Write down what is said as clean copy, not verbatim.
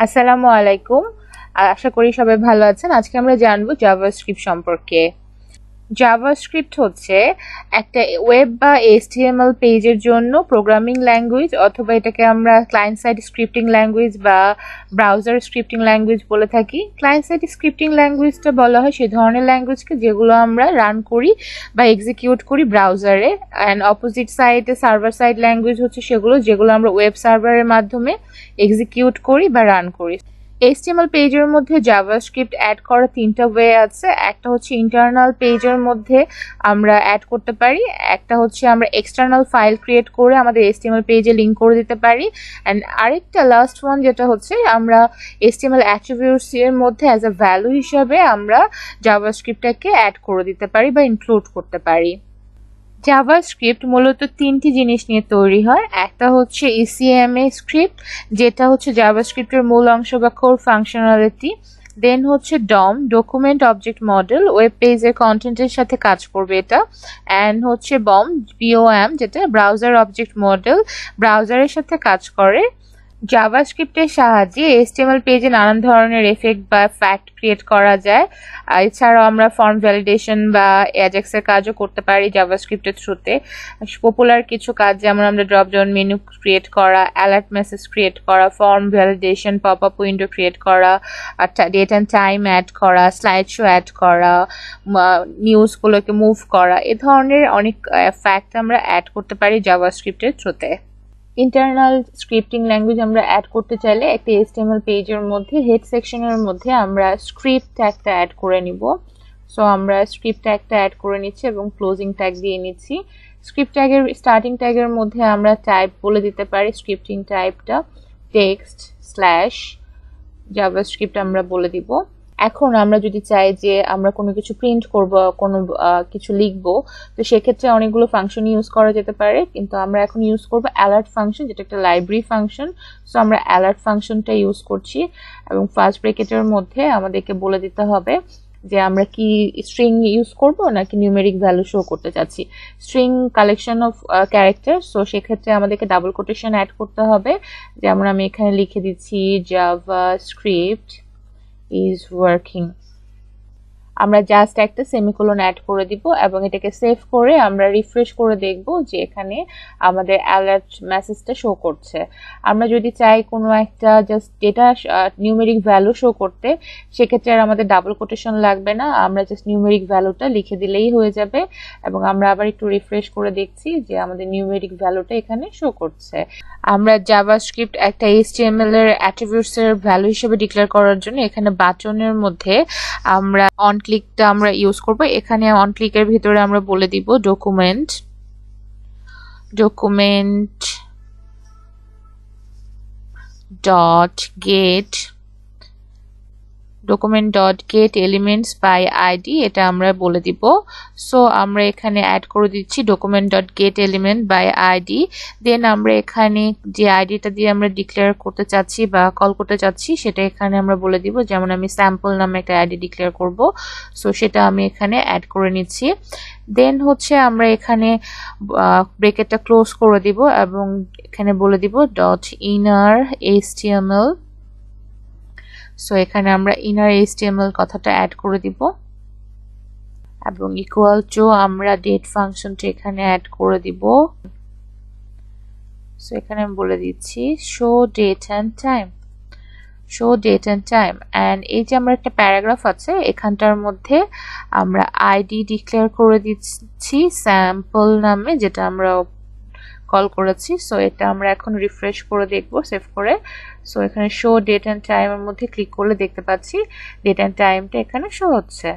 আসসালামু আলাইকুম। আশা করি সবাই ভালো আছেন। আজকে আমরা জানবো জাভাস্ক্রিপ্ট সম্পর্কে। জাভাস্ক্রিপ্ট হচ্ছে একটা ওয়েব বা এইচটিএমএল পেজের জন্য প্রোগ্রামিং ল্যাঙ্গুয়েজ, অথবা এটাকে আমরা ক্লায়েন্ট সাইড স্ক্রিপ্টিং ল্যাঙ্গুয়েজ বা ব্রাউজার স্ক্রিপ্টিং ল্যাঙ্গুয়েজ বলে থাকি। ক্লায়েন্ট সাইড স্ক্রিপ্টিং ল্যাঙ্গুয়েজটা বলা হয় সেই ধরনের ল্যাঙ্গুয়েজকে যেগুলো আমরা রান করি বা এক্সিকিউট করি ব্রাউজারে। অ্যান্ড অপোজিট সাইডে সার্ভার সাইড ল্যাঙ্গুয়েজ হচ্ছে যেগুলো আমরা ওয়েব সার্ভারের মাধ্যমে এক্সিকিউট করি বা রান করি। HTML পেজের মধ্যে জাভাস্ক্রিপ্ট অ্যাড করার তিনটা ওয়ে আছে। একটা হচ্ছে ইন্টারনাল পেজের মধ্যে আমরা অ্যাড করতে পারি, একটা হচ্ছে আমরা এক্সটার্নাল ফাইল ক্রিয়েট করে আমাদের HTML পেজে লিঙ্ক করে দিতে পারি, অ্যান্ড আরেকটা লাস্ট ওয়ান যেটা হচ্ছে আমরা HTML অ্যাট্রিবিউটস এর মধ্যে অ্যাজ আ ভ্যালু হিসাবে আমরা জাভাস্ক্রিপ্টটাকে অ্যাড করে দিতে পারি বা ইনক্লুড করতে পারি। জাভাস্ক্রিপ্ট মূলত তিনটি জিনিস নিয়ে তৈরি হয়। একটা হচ্ছে ইসিএমএ স্ক্রিপ্ট, যেটা হচ্ছে জাভাস্ক্রিপ্টের মূল অংশ বা কোর ফাংশনালিটি। দেন হচ্ছে ডম, ডকুমেন্ট অবজেক্ট মডেল, ওয়েব পেজের কন্টেন্টের সাথে কাজ করবে এটা। অ্যান্ড হচ্ছে বিওএম, যেটা ব্রাউজার অবজেক্ট মডেল, ব্রাউজারের সাথে কাজ করে। জাভাস্ক্রিপ্টের সাহায্যে HTML পেজে নানান ধরনের এফেক্ট বা ফ্যাক্ট ক্রিয়েট করা যায়। এছাড়াও আমরা ফর্ম ভ্যালিডেশন বা অ্যাজাক্সের কাজও করতে পারি জাভাস্ক্রিপ্টের থ্রুতে। পপুলার কিছু কাজ যেমন আমরা ড্রপ ডাউন মেনু ক্রিয়েট করা, অ্যালার্ট মেসেজ ক্রিয়েট করা, form validation, pop up window create করা, ডেট অ্যান্ড টাইম অ্যাড করা, স্লাইড শো অ্যাড করা, নিউজগুলোকে মুভ করা, এ ধরনের অনেক ফ্যাক্ট আমরা অ্যাড করতে পারি জাভাস্ক্রিপ্টের থ্রুতে। ইন্টারনাল স্ক্রিপ্টিং ল্যাঙ্গুয়েজ আমরা অ্যাড করতে চাইলে একটা HTML পেজের মধ্যে হেড সেকশনের মধ্যে আমরা স্ক্রিপ্ট ট্যাগটা অ্যাড করে নিব। সো আমরা স্ক্রিপ্ট ট্যাগটা অ্যাড করে নিচ্ছি এবং ক্লোজিং ট্যাগ দিয়ে নিচ্ছি। স্ক্রিপ্ট ট্যাগের স্টার্টিং ট্যাগের মধ্যে আমরা টাইপ বলে দিতে পারি, স্ক্রিপ্টিং টাইপটা টেক্সট স্ল্যাশ জাভাস্ক্রিপ্ট আমরা বলে দিব। এখন আমরা যদি চাই যে আমরা কোনো কিছু প্রিন্ট করব, কোনো কিছু লিখব, তো সেক্ষেত্রে অনেকগুলো ফাংশন ইউজ করা যেতে পারে, কিন্তু আমরা এখন ইউজ করব অ্যালার্ট ফাংশন, যেটা একটা লাইব্রেরি ফাংশন। সো আমরা অ্যালার্ট ফাংশনটা ইউজ করছি এবং ফার্স্ট ব্র্যাকেটের মধ্যে আমাদেরকে বলে দিতে হবে যে আমরা কি স্ট্রিং ইউজ করব নাকি নিউমেরিক ভ্যালু শো করতে চাচ্ছি। String collection of character, so সেক্ষেত্রে আমাদেরকে ডাবল কোটেশন অ্যাড করতে হবে। যেমন আমি এখানে লিখে দিচ্ছি জাভাস্ক্রিপ্ট is working। আমরা জাস্ট একটা সেমিকোলন অ্যাড করে দিব এবং এটাকে সেভ করে আমরা রিফ্রেশ করে দেখব যে এখানে আমাদের অ্যালার্ট মেসেজটা শো করছে। আমরা যদি চাই কোনো একটা just data numeric value show করতে, সেক্ষেত্রে আর আমাদের ডাবল কোটেশন লাগবে না, আমরা জাস্ট নিউমেরিক ভ্যালুটা লিখে দিলেই হয়ে যাবে। এবং আমরা আবার একটু রিফ্রেশ করে দেখছি যে আমাদের নিউমেরিক ভ্যালুটা এখানে শো করছে। আমরা জাভাস্ক্রিপ্ট একটা HTML এর অ্যাট্রিবিউটস এর ভ্যালু হিসেবে ডিক্লেয়ার করার জন্য এখানে বাটনের মধ্যে আমরা অন ক্লিকটা আমরা ইউজ করব। এখানে অন ক্লিকের ভিতরে আমরা বলে দিব document dot get elements by ID, এটা আমরা বলে দিব। সো আমরা এখানে অ্যাড করে দিচ্ছি document dot get element by ID. Then আমরা এখানে যে আইডিটা দিয়ে আমরা ডিক্লেয়ার করতে চাচ্ছি বা কল করতে চাচ্ছি সেটা এখানে আমরা বলে দিব। যেমন আমি স্যাম্পল নামে একটা আইডি ডিক্লেয়ার করব, সো সেটা আমি এখানে অ্যাড করে নিচ্ছি। দেন হচ্ছে আমরা এখানে ব্রেকেটটা ক্লোজ করে দিব এবং এখানে বলে দিব ডট ইনার HTML। সো এখানে আমরা ইনার HTML কথাটা অ্যাড করে দিব এবং ইকুয়াল টু আমরা ডেট ফাংশনটা এখানে অ্যাড করে দিব। সো এখানে আমি বলে দিচ্ছি show date and time. And এই যে আমরা একটা প্যারাগ্রাফ আছে এখানটার মধ্যে আমরা আইডি ডিক্লেয়ার করে দিচ্ছি স্যাম্পল নামে, যেটা আমরা কল করেছি। সো এটা আমরা এখন রিফ্রেশ করে দেখব সেভ করে। সো এখানে শো ডেট অ্যান্ড টাইমের মধ্যে ক্লিক করলে দেখতে পাচ্ছি ডেট অ্যান্ড টাইমটা এখানে শো হচ্ছে।